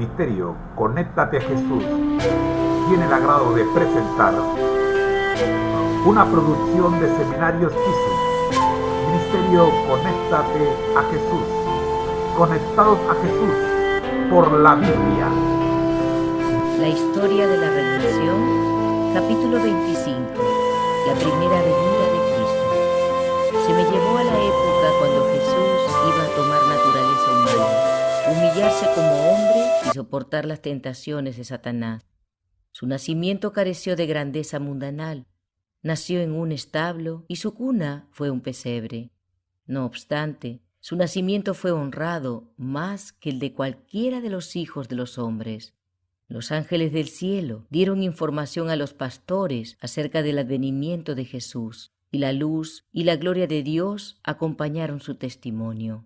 ministerio Conéctate a Jesús tiene el agrado de presentar una producción de Seminarios ISU, Ministerio Conéctate a Jesús, conectados a Jesús por la Biblia. La historia de la redención, capítulo 25, la primera venida de Cristo. Se me llevó a la época cuando Jesús iba a tomar naturaleza humana, humillarse como hombre y soportar las tentaciones de Satanás. Su nacimiento careció de grandeza mundanal. Nació en un establo y su cuna fue un pesebre. No obstante, su nacimiento fue honrado más que el de cualquiera de los hijos de los hombres. Los ángeles del cielo dieron información a los pastores acerca del advenimiento de Jesús, y la luz y la gloria de Dios acompañaron su testimonio.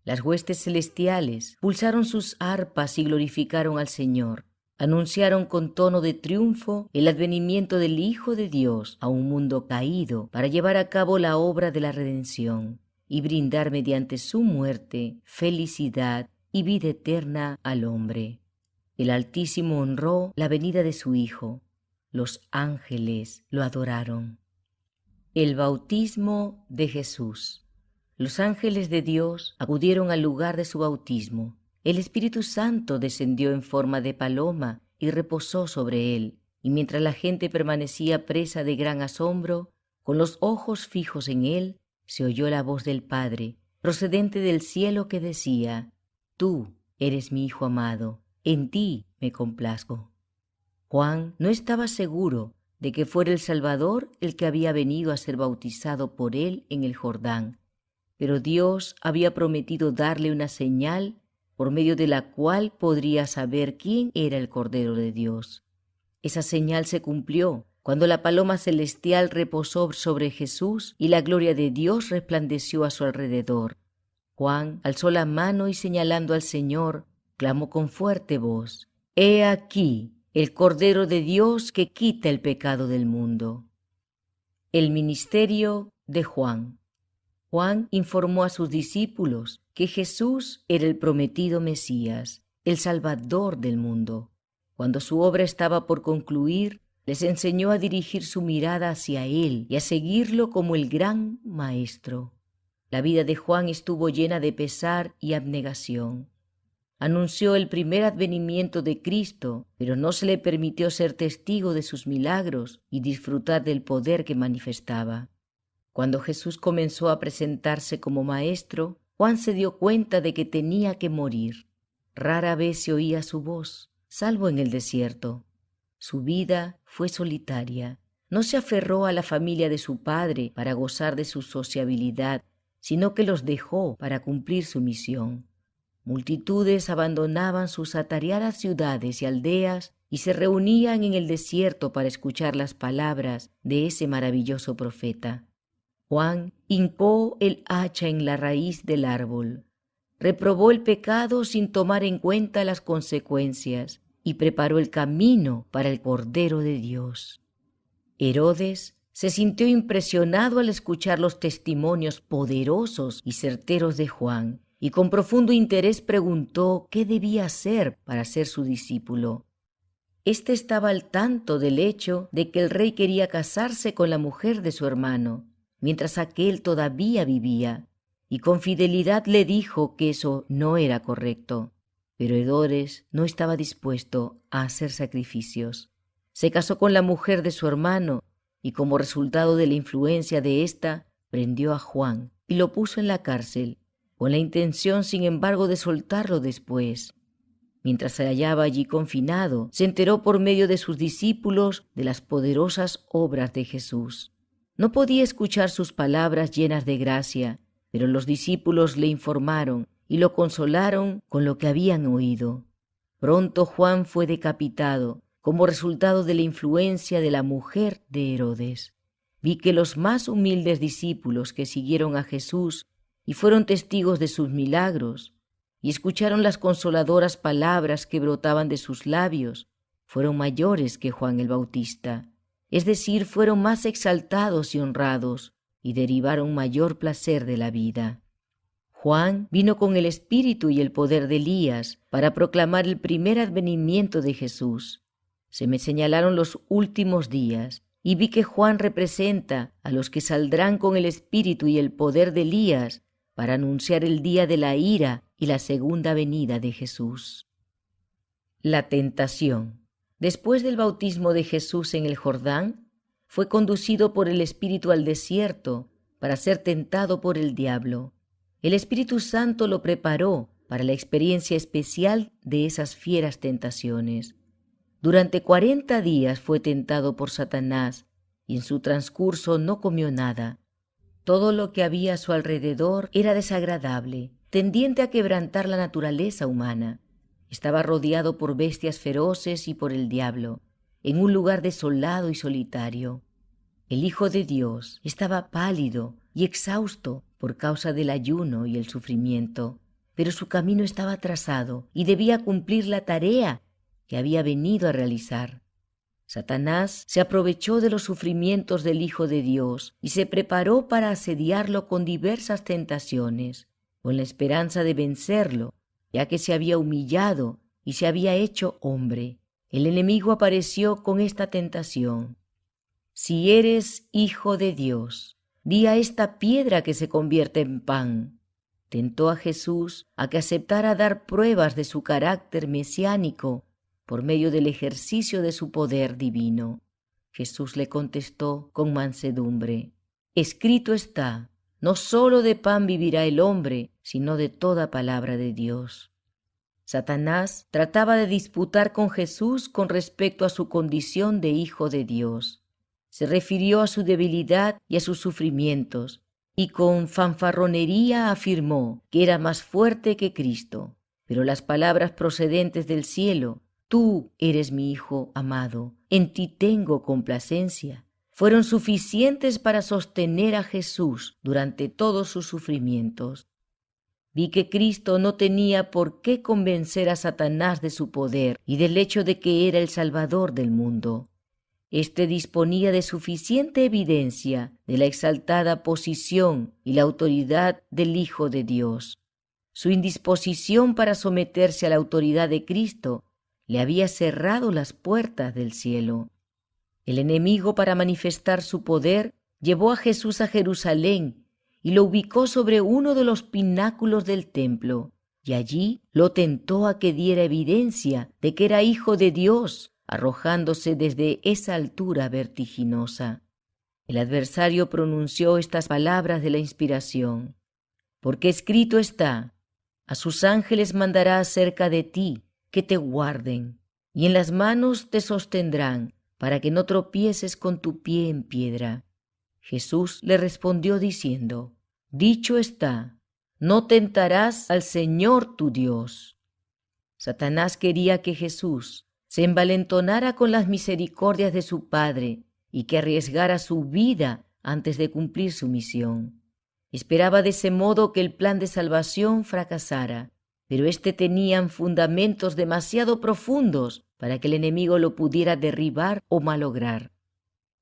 Las huestes celestiales pulsaron sus arpas y glorificaron al Señor. Anunciaron con tono de triunfo el advenimiento del Hijo de Dios a un mundo caído para llevar a cabo la obra de la redención y brindar mediante su muerte felicidad y vida eterna al hombre. El Altísimo honró la venida de su Hijo. Los ángeles lo adoraron. El bautismo de Jesús. Los ángeles de Dios acudieron al lugar de su bautismo. El Espíritu Santo descendió en forma de paloma y reposó sobre él, y mientras la gente permanecía presa de gran asombro, con los ojos fijos en él, se oyó la voz del Padre, procedente del cielo, que decía: «Tú eres mi Hijo amado, en ti me complazco». Juan no estaba seguro de que fuera el Salvador el que había venido a ser bautizado por él en el Jordán, pero Dios había prometido darle una señal por medio de la cual podría saber quién era el Cordero de Dios. Esa señal se cumplió cuando la paloma celestial reposó sobre Jesús y la gloria de Dios resplandeció a su alrededor. Juan alzó la mano y, señalando al Señor, clamó con fuerte voz: «He aquí el Cordero de Dios que quita el pecado del mundo». El ministerio de Juan. Juan informó a sus discípulos que Jesús era el prometido Mesías, el Salvador del mundo. Cuando su obra estaba por concluir, les enseñó a dirigir su mirada hacia él y a seguirlo como el gran Maestro. La vida de Juan estuvo llena de pesar y abnegación. Anunció el primer advenimiento de Cristo, pero no se le permitió ser testigo de sus milagros y disfrutar del poder que manifestaba. Cuando Jesús comenzó a presentarse como maestro, Juan se dio cuenta de que tenía que morir. Rara vez se oía su voz, salvo en el desierto. Su vida fue solitaria. No se aferró a la familia de su padre para gozar de su sociabilidad, sino que los dejó para cumplir su misión. Multitudes abandonaban sus atareadas ciudades y aldeas y se reunían en el desierto para escuchar las palabras de ese maravilloso profeta. Juan hincó el hacha en la raíz del árbol, reprobó el pecado sin tomar en cuenta las consecuencias y preparó el camino para el Cordero de Dios. Herodes se sintió impresionado al escuchar los testimonios poderosos y certeros de Juan y con profundo interés preguntó qué debía hacer para ser su discípulo. Este estaba al tanto del hecho de que el rey quería casarse con la mujer de su hermano, mientras aquél todavía vivía, y con fidelidad le dijo que eso no era correcto. Pero Herodes no estaba dispuesto a hacer sacrificios. Se casó con la mujer de su hermano, y como resultado de la influencia de ésta, prendió a Juan y lo puso en la cárcel, con la intención, sin embargo, de soltarlo después. Mientras se hallaba allí confinado, se enteró por medio de sus discípulos de las poderosas obras de Jesús. No podía escuchar sus palabras llenas de gracia, pero los discípulos le informaron y lo consolaron con lo que habían oído. Pronto Juan fue decapitado como resultado de la influencia de la mujer de Herodes. Vi que los más humildes discípulos que siguieron a Jesús y fueron testigos de sus milagros y escucharon las consoladoras palabras que brotaban de sus labios, fueron mayores que Juan el Bautista. Es decir, fueron más exaltados y honrados, y derivaron mayor placer de la vida. Juan vino con el espíritu y el poder de Elías para proclamar el primer advenimiento de Jesús. Se me señalaron los últimos días y vi que Juan representa a los que saldrán con el espíritu y el poder de Elías para anunciar el día de la ira y la segunda venida de Jesús. La tentación. Después del bautismo de Jesús en el Jordán, fue conducido por el Espíritu al desierto para ser tentado por el diablo. El Espíritu Santo lo preparó para la experiencia especial de esas fieras tentaciones. Durante 40 días fue tentado por Satanás y en su transcurso no comió nada. Todo lo que había a su alrededor era desagradable, tendiente a quebrantar la naturaleza humana. Estaba rodeado por bestias feroces y por el diablo, en un lugar desolado y solitario. El Hijo de Dios estaba pálido y exhausto por causa del ayuno y el sufrimiento, pero su camino estaba trazado y debía cumplir la tarea que había venido a realizar. Satanás se aprovechó de los sufrimientos del Hijo de Dios y se preparó para asediarlo con diversas tentaciones, con la esperanza de vencerlo, ya que se había humillado y se había hecho hombre. El enemigo apareció con esta tentación: si eres hijo de Dios, di a esta piedra que se convierte en pan. Tentó a Jesús a que aceptara dar pruebas de su carácter mesiánico por medio del ejercicio de su poder divino. Jesús le contestó con mansedumbre: escrito está, no solo de pan vivirá el hombre, sino de toda palabra de Dios. Satanás trataba de disputar con Jesús con respecto a su condición de Hijo de Dios. Se refirió a su debilidad y a sus sufrimientos, y con fanfarronería afirmó que era más fuerte que Cristo. Pero las palabras procedentes del cielo: tú eres mi Hijo amado, en ti tengo complacencia, fueron suficientes para sostener a Jesús durante todos sus sufrimientos. Vi que Cristo no tenía por qué convencer a Satanás de su poder y del hecho de que era el Salvador del mundo. Este disponía de suficiente evidencia de la exaltada posición y la autoridad del Hijo de Dios. Su indisposición para someterse a la autoridad de Cristo le había cerrado las puertas del cielo. El enemigo, para manifestar su poder, llevó a Jesús a Jerusalén y lo ubicó sobre uno de los pináculos del templo, y allí lo tentó a que diera evidencia de que era hijo de Dios, arrojándose desde esa altura vertiginosa. El adversario pronunció estas palabras de la inspiración: porque escrito está, a sus ángeles mandará acerca de ti, que te guarden, y en las manos te sostendrán, para que no tropieces con tu pie en piedra. Jesús le respondió diciendo: dicho está, no tentarás al Señor tu Dios. Satanás quería que Jesús se envalentonara con las misericordias de su Padre y que arriesgara su vida antes de cumplir su misión. Esperaba de ese modo que el plan de salvación fracasara, pero éste tenía fundamentos demasiado profundos para que el enemigo lo pudiera derribar o malograr.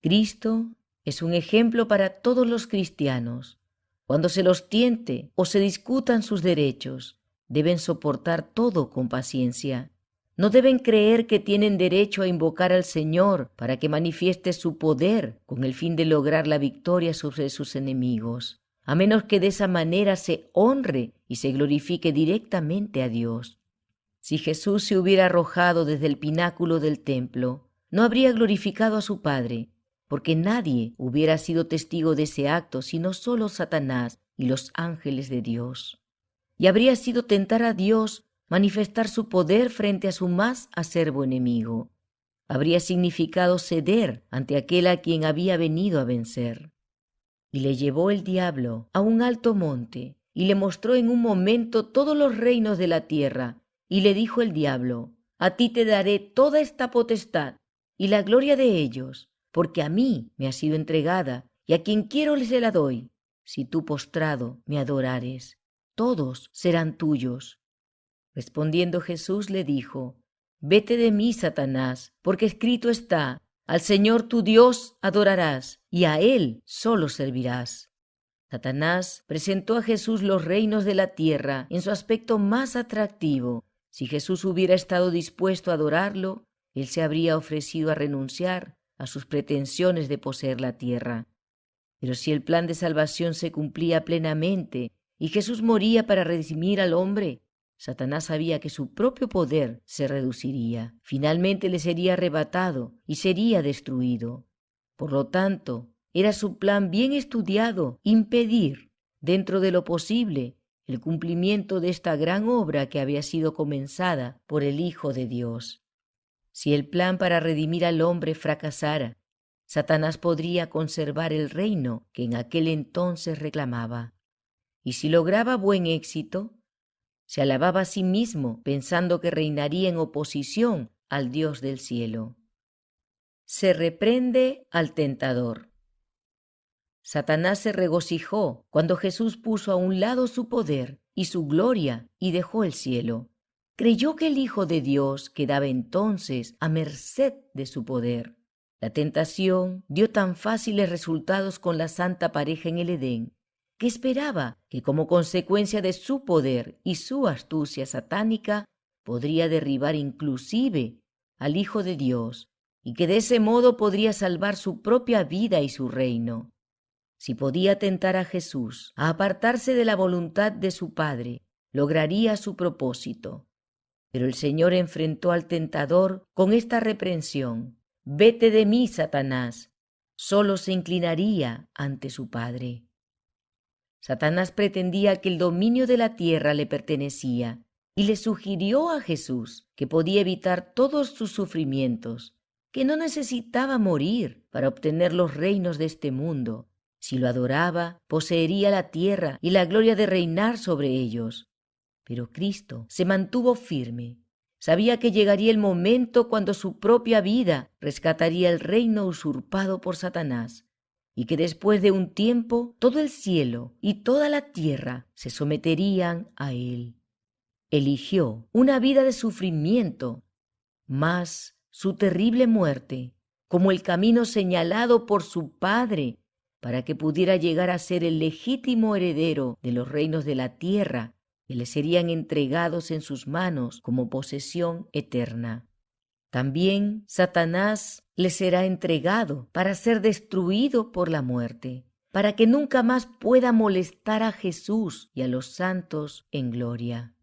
Cristo es un ejemplo para todos los cristianos. Cuando se los tiente o se discutan sus derechos, deben soportar todo con paciencia. No deben creer que tienen derecho a invocar al Señor para que manifieste su poder con el fin de lograr la victoria sobre sus enemigos, a menos que de esa manera se honre y se glorifique directamente a Dios. Si Jesús se hubiera arrojado desde el pináculo del templo, no habría glorificado a su Padre, porque nadie hubiera sido testigo de ese acto sino solo Satanás y los ángeles de Dios. Y habría sido tentar a Dios manifestar su poder frente a su más acerbo enemigo. Habría significado ceder ante aquel a quien había venido a vencer. Y le llevó el diablo a un alto monte, y le mostró en un momento todos los reinos de la tierra, y le dijo el diablo: a ti te daré toda esta potestad y la gloria de ellos, porque a mí me ha sido entregada, y a quien quiero se la doy. Si tú postrado me adorares, todos serán tuyos. Respondiendo Jesús le dijo: vete de mí, Satanás, porque escrito está: al Señor tu Dios adorarás, y a Él solo servirás. Satanás presentó a Jesús los reinos de la tierra en su aspecto más atractivo. Si Jesús hubiera estado dispuesto a adorarlo, él se habría ofrecido a renunciar a sus pretensiones de poseer la tierra. Pero si el plan de salvación se cumplía plenamente y Jesús moría para redimir al hombre, Satanás sabía que su propio poder se reduciría. Finalmente le sería arrebatado y sería destruido. Por lo tanto, era su plan bien estudiado impedir, dentro de lo posible, el cumplimiento de esta gran obra que había sido comenzada por el Hijo de Dios. Si el plan para redimir al hombre fracasara, Satanás podría conservar el reino que en aquel entonces reclamaba. Y si lograba buen éxito, se alababa a sí mismo pensando que reinaría en oposición al Dios del cielo. Se reprende al tentador. Satanás se regocijó cuando Jesús puso a un lado su poder y su gloria y dejó el cielo. Creyó que el Hijo de Dios quedaba entonces a merced de su poder. La tentación dio tan fáciles resultados con la santa pareja en el Edén, que esperaba que como consecuencia de su poder y su astucia satánica podría derribar inclusive al Hijo de Dios y que de ese modo podría salvar su propia vida y su reino. Si podía tentar a Jesús a apartarse de la voluntad de su Padre, lograría su propósito. Pero el Señor enfrentó al tentador con esta reprensión: «Vete de mí, Satanás». Solo se inclinaría ante su Padre. Satanás pretendía que el dominio de la tierra le pertenecía y le sugirió a Jesús que podía evitar todos sus sufrimientos, que no necesitaba morir para obtener los reinos de este mundo. Si lo adoraba, poseería la tierra y la gloria de reinar sobre ellos. Pero Cristo se mantuvo firme. Sabía que llegaría el momento cuando su propia vida rescataría el reino usurpado por Satanás, y que después de un tiempo todo el cielo y toda la tierra se someterían a él. Eligió una vida de sufrimiento, mas su terrible muerte, como el camino señalado por su Padre para que pudiera llegar a ser el legítimo heredero de los reinos de la tierra que le serían entregados en sus manos como posesión eterna. También Satanás le será entregado para ser destruido por la muerte, para que nunca más pueda molestar a Jesús y a los santos en gloria.